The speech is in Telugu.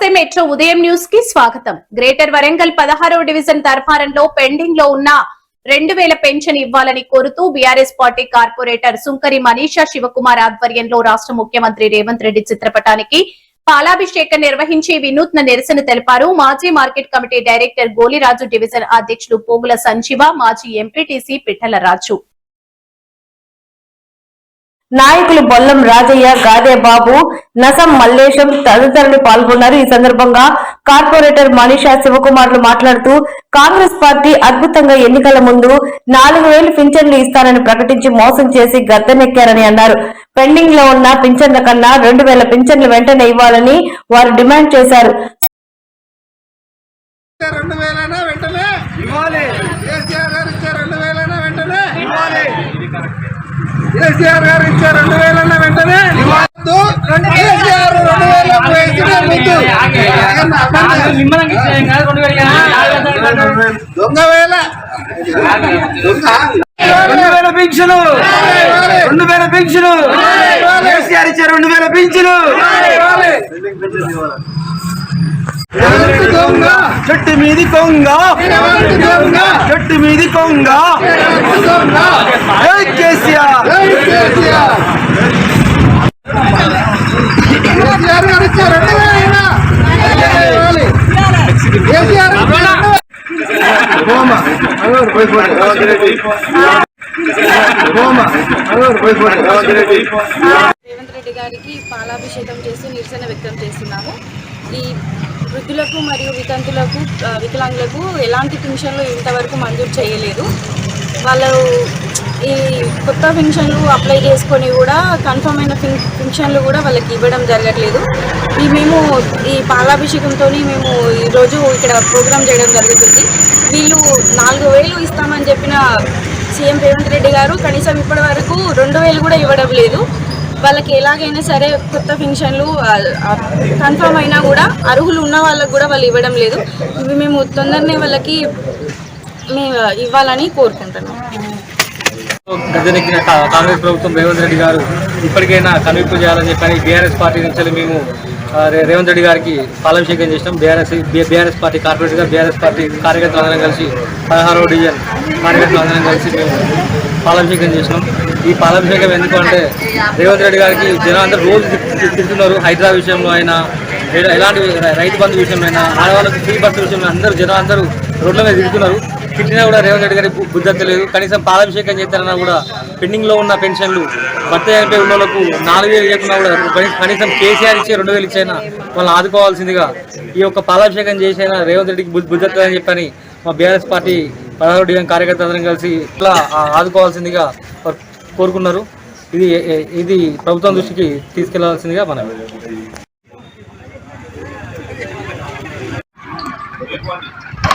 నమస్తే మెట్రో ఉదయం న్యూస్ కి స్వాగతం. గ్రేటర్ వరంగల్ 16వ డివిజన్ దర్బారంలో పెండింగ్ లో ఉన్న 2000 పెన్షన్ ఇవ్వాలని కోరుతూ బీఆర్ఎస్ పార్టీ కార్పొరేటర్ సుంకరి మనీషా శివకుమార్ ఆధ్వర్యంలో రాష్ట్ర ముఖ్యమంత్రి రేవంత్ రెడ్డి చిత్రపటానికి పాలాభిషేకం నిర్వహించి వినూత్న నిరసన తెలిపారు. మాజీ మార్కెట్ కమిటీ డైరెక్టర్ గోలిరాజు, డివిజన్ అధ్యక్షులు పోగుల సంజీవ, మాజీ ఎంపీటీసీ పిఠల రాజు, నాయకులు బొల్లం రాజయ్య, గాదే బాబు, నసం మల్లేశం తదితరులు పాల్గొన్నారు. ఈ సందర్భంగా కార్పొరేటర్ మనీషా శివకుమార్లు మాట్లాడుతూ కాంగ్రెస్ పార్టీ అద్భుతంగా ఎన్నికల ముందు 4000 పింఛన్లు ఇస్తారని ప్రకటించి మోసం చేసి గద్దెనెక్కారని అన్నారు. పెండింగ్ లో ఉన్న పింఛన్ల కన్నా 2000 పింఛన్లు వెంటనే ఇవ్వాలని వారు డిమాండ్ చేశారు. కేసీఆర్ గారు ఇచ్చే 2000 వెంటనే దొంగ వేల పింఛను 2000 పింఛను కేసీఆర్ ఇచ్చే 2000 పింఛను చెట్టు మీది కొంగ చెట్టు మీది కొంగ కేసీఆర్ గారు ఇచ్చారు రేవంత్ రెడ్డి గారికి పాలాభిషేకం చేసి నిరసన వ్యక్తం చేస్తున్నాము. ఈ వృద్ధులకు మరియు వితంతులకు, వికలాంగులకు ఎలాంటి పెన్షన్లు ఇంతవరకు మంజూరు చేయలేదు. వాళ్ళు ఈ కొత్త పెన్షన్లు అప్లై చేసుకొని కూడా కన్ఫర్మ్ అయిన పెన్షన్లు కూడా వాళ్ళకి ఇవ్వడం జరగట్లేదు. మేము ఈ పాలాభిషేకంతో మేము ఈరోజు ఇక్కడ ప్రోగ్రాం చేయడం జరుగుతుంది. వీళ్ళు 4000 ఇస్తామని చెప్పిన సీఎం రేవంత్ రెడ్డి గారు కనీసం ఇప్పటి వరకు 2000 కూడా ఇవ్వడం లేదు. వాళ్ళకి ఎలాగైనా సరే కొత్త పెన్షన్లు కన్ఫర్మ్ అయినా కూడా అర్హులు ఉన్న వాళ్ళకు కూడా వాళ్ళు ఇవ్వడం లేదు. మేము తొందరనే వాళ్ళకి ఇవ్వాలని కోరుకుంటున్నాం. గద్దెనెక్కిన కాంగ్రెస్ ప్రభుత్వం రేవంత్ రెడ్డి గారు ఇప్పటికైనా కనువిప్పు చేయాలని చెప్పని బీఆర్ఎస్ పార్టీ నుంచి మేము రేవంత్ రెడ్డి గారికి పాలాభిషేకం చేసినాం. బీఆర్ఎస్ పార్టీ కార్పొరేటర్గా బీఆర్ఎస్ పార్టీ కార్యకర్తలు అందరం కలిసి 16వ డివిజన్ కార్యకర్తలు అందరం కలిసి మేము పాలాభిషేకం చేసినాం. ఈ పాలాభిషేకం ఎందుకు అంటే రేవంత్ రెడ్డి గారికి జనం అందరూ రోజు తిరుగుతున్నారు. హైదరాబాద్ విషయంలో అయినా, ఎలాంటి రైతు బంధు విషయంలో అయినా, ఆడవాళ్ళకి ఫ్రీ బస్సు విషయంలో జనం అందరూ రోడ్ల మీద తిరుగుతున్నారు. తిట్టినా కూడా రేవంత్ రెడ్డి గారికి బుద్ధి లేదు. కనీసం పాలాభిషేకం చేస్తారన్నా కూడా పెండింగ్లో ఉన్న పెన్షన్లు భర్త చనిపోయి ఉన్న వాళ్ళకు 4000 ఇవ్వకుండా కూడా కనీసం కేసీఆర్ ఇచ్చే 2000 ఇచ్చైనా వాళ్ళని ఆదుకోవాల్సిందిగా ఈ యొక్క పాలాభిషేకం చేసైనా రేవంత్ రెడ్డికి బుద్ధి అని చెప్పని మా బీఆర్ఎస్ పార్టీ 16వ డివిజన్ కార్యకర్తలు అందరం కలిసి ఇట్లా ఆదుకోవాల్సిందిగా కోరుకున్నారు. ఇది ప్రభుత్వం దృష్టికి తీసుకెళ్లాల్సిందిగా మనం